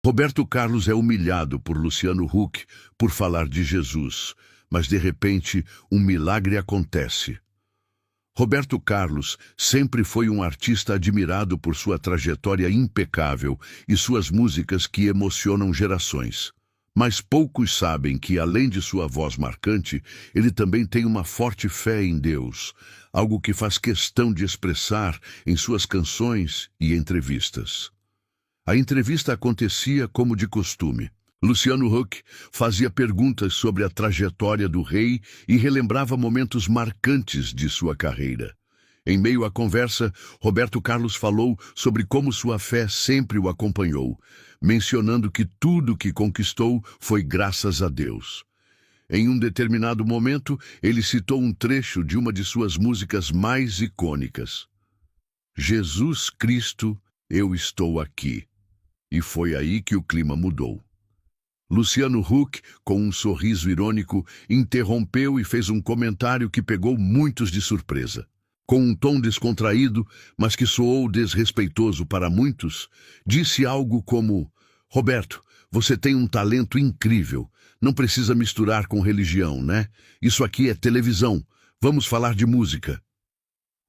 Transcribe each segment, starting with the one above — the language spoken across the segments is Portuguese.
Roberto Carlos é humilhado por Luciano Huck por falar de Jesus, mas de repente um milagre acontece. Roberto Carlos sempre foi um artista admirado por sua trajetória impecável e suas músicas que emocionam gerações. Mas poucos sabem que, além de sua voz marcante, ele também tem uma forte fé em Deus, algo que faz questão de expressar em suas canções e entrevistas. A entrevista acontecia como de costume. Luciano Huck fazia perguntas sobre a trajetória do rei e relembrava momentos marcantes de sua carreira. Em meio à conversa, Roberto Carlos falou sobre como sua fé sempre o acompanhou, mencionando que tudo que conquistou foi graças a Deus. Em um determinado momento, ele citou um trecho de uma de suas músicas mais icônicas. Jesus Cristo, eu estou aqui. E foi aí que o clima mudou. Luciano Huck, com um sorriso irônico, interrompeu e fez um comentário que pegou muitos de surpresa. Com um tom descontraído, mas que soou desrespeitoso para muitos, disse algo como: Roberto, você tem um talento incrível. Não precisa misturar com religião, né? Isso aqui é televisão. Vamos falar de música.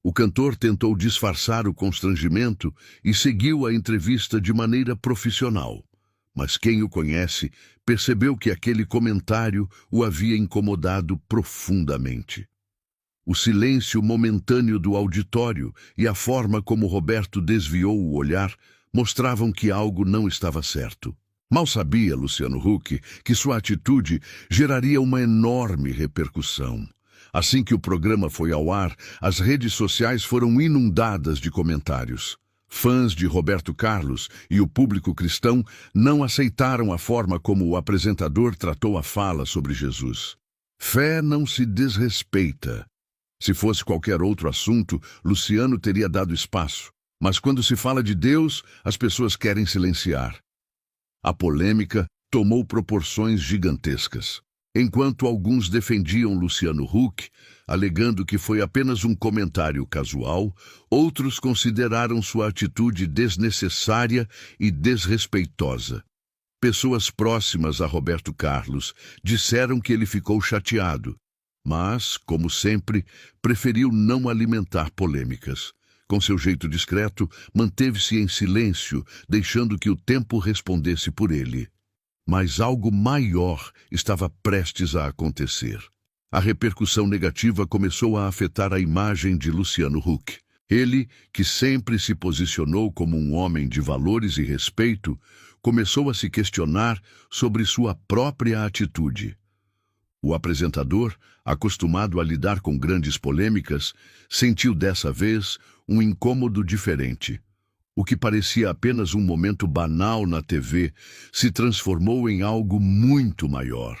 O cantor tentou disfarçar o constrangimento e seguiu a entrevista de maneira profissional. Mas quem o conhece percebeu que aquele comentário o havia incomodado profundamente. O silêncio momentâneo do auditório e a forma como Roberto desviou o olhar mostravam que algo não estava certo. Mal sabia Luciano Huck que sua atitude geraria uma enorme repercussão. Assim que o programa foi ao ar, as redes sociais foram inundadas de comentários. Fãs de Roberto Carlos e o público cristão não aceitaram a forma como o apresentador tratou a fala sobre Jesus. Fé não se desrespeita. Se fosse qualquer outro assunto, Luciano teria dado espaço. Mas quando se fala de Deus, as pessoas querem silenciar. A polêmica tomou proporções gigantescas. Enquanto alguns defendiam Luciano Huck, alegando que foi apenas um comentário casual, outros consideraram sua atitude desnecessária e desrespeitosa. Pessoas próximas a Roberto Carlos disseram que ele ficou chateado, mas, como sempre, preferiu não alimentar polêmicas. Com seu jeito discreto, manteve-se em silêncio, deixando que o tempo respondesse por ele. Mas algo maior estava prestes a acontecer. A repercussão negativa começou a afetar a imagem de Luciano Huck. Ele, que sempre se posicionou como um homem de valores e respeito, começou a se questionar sobre sua própria atitude. O apresentador, acostumado a lidar com grandes polêmicas, sentiu dessa vez um incômodo diferente. O que parecia apenas um momento banal na TV se transformou em algo muito maior.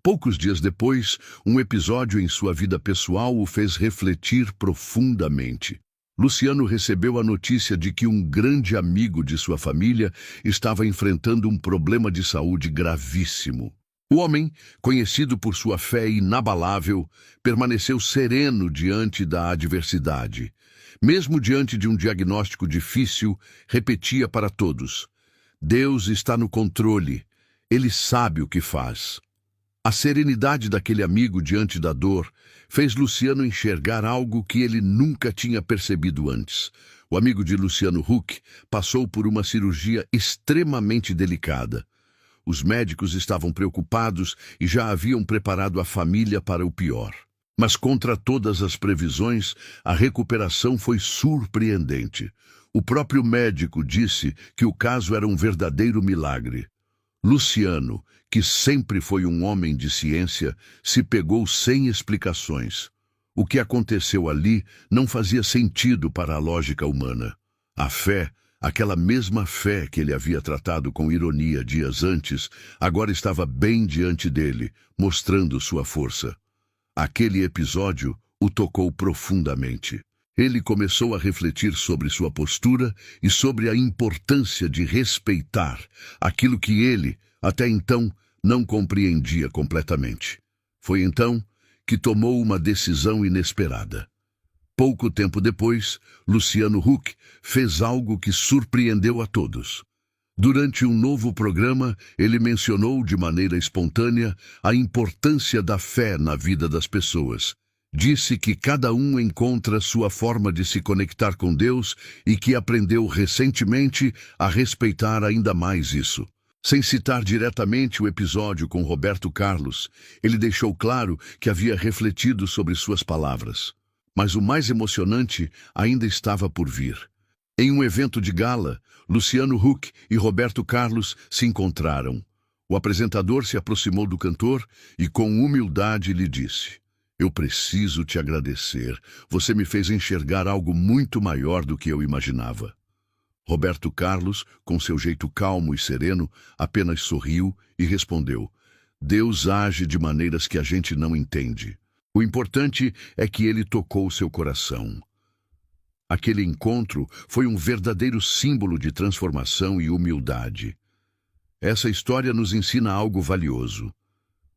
Poucos dias depois, um episódio em sua vida pessoal o fez refletir profundamente. Luciano recebeu a notícia de que um grande amigo de sua família estava enfrentando um problema de saúde gravíssimo. O homem, conhecido por sua fé inabalável, permaneceu sereno diante da adversidade. Mesmo diante de um diagnóstico difícil, repetia para todos: Deus está no controle, Ele sabe o que faz. A serenidade daquele amigo diante da dor fez Luciano enxergar algo que ele nunca tinha percebido antes. O amigo de Luciano Huck passou por uma cirurgia extremamente delicada. Os médicos estavam preocupados e já haviam preparado a família para o pior. Mas contra todas as previsões, a recuperação foi surpreendente. O próprio médico disse que o caso era um verdadeiro milagre. Luciano, que sempre foi um homem de ciência, se pegou sem explicações. O que aconteceu ali não fazia sentido para a lógica humana. A fé, aquela mesma fé que ele havia tratado com ironia dias antes, agora estava bem diante dele, mostrando sua força. Aquele episódio o tocou profundamente. Ele começou a refletir sobre sua postura e sobre a importância de respeitar aquilo que ele, até então, não compreendia completamente. Foi então que tomou uma decisão inesperada. Pouco tempo depois, Luciano Huck fez algo que surpreendeu a todos. Durante um novo programa, ele mencionou de maneira espontânea a importância da fé na vida das pessoas. Disse que cada um encontra sua forma de se conectar com Deus e que aprendeu recentemente a respeitar ainda mais isso. Sem citar diretamente o episódio com Roberto Carlos, ele deixou claro que havia refletido sobre suas palavras. Mas o mais emocionante ainda estava por vir. Em um evento de gala, Luciano Huck e Roberto Carlos se encontraram. O apresentador se aproximou do cantor e, com humildade, lhe disse: "Eu preciso te agradecer. Você me fez enxergar algo muito maior do que eu imaginava." Roberto Carlos, com seu jeito calmo e sereno, apenas sorriu e respondeu: "Deus age de maneiras que a gente não entende. O importante é que ele tocou seu coração." Aquele encontro foi um verdadeiro símbolo de transformação e humildade. Essa história nos ensina algo valioso.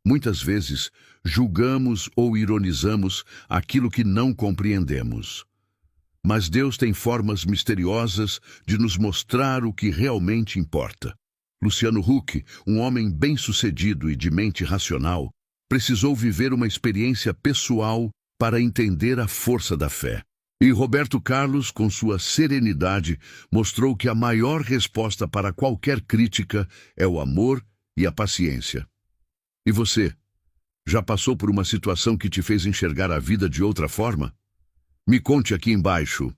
Muitas vezes, julgamos ou ironizamos aquilo que não compreendemos. Mas Deus tem formas misteriosas de nos mostrar o que realmente importa. Luciano Huck, um homem bem-sucedido e de mente racional, precisou viver uma experiência pessoal para entender a força da fé. E Roberto Carlos, com sua serenidade, mostrou que a maior resposta para qualquer crítica é o amor e a paciência. E você, já passou por uma situação que te fez enxergar a vida de outra forma? Me conte aqui embaixo.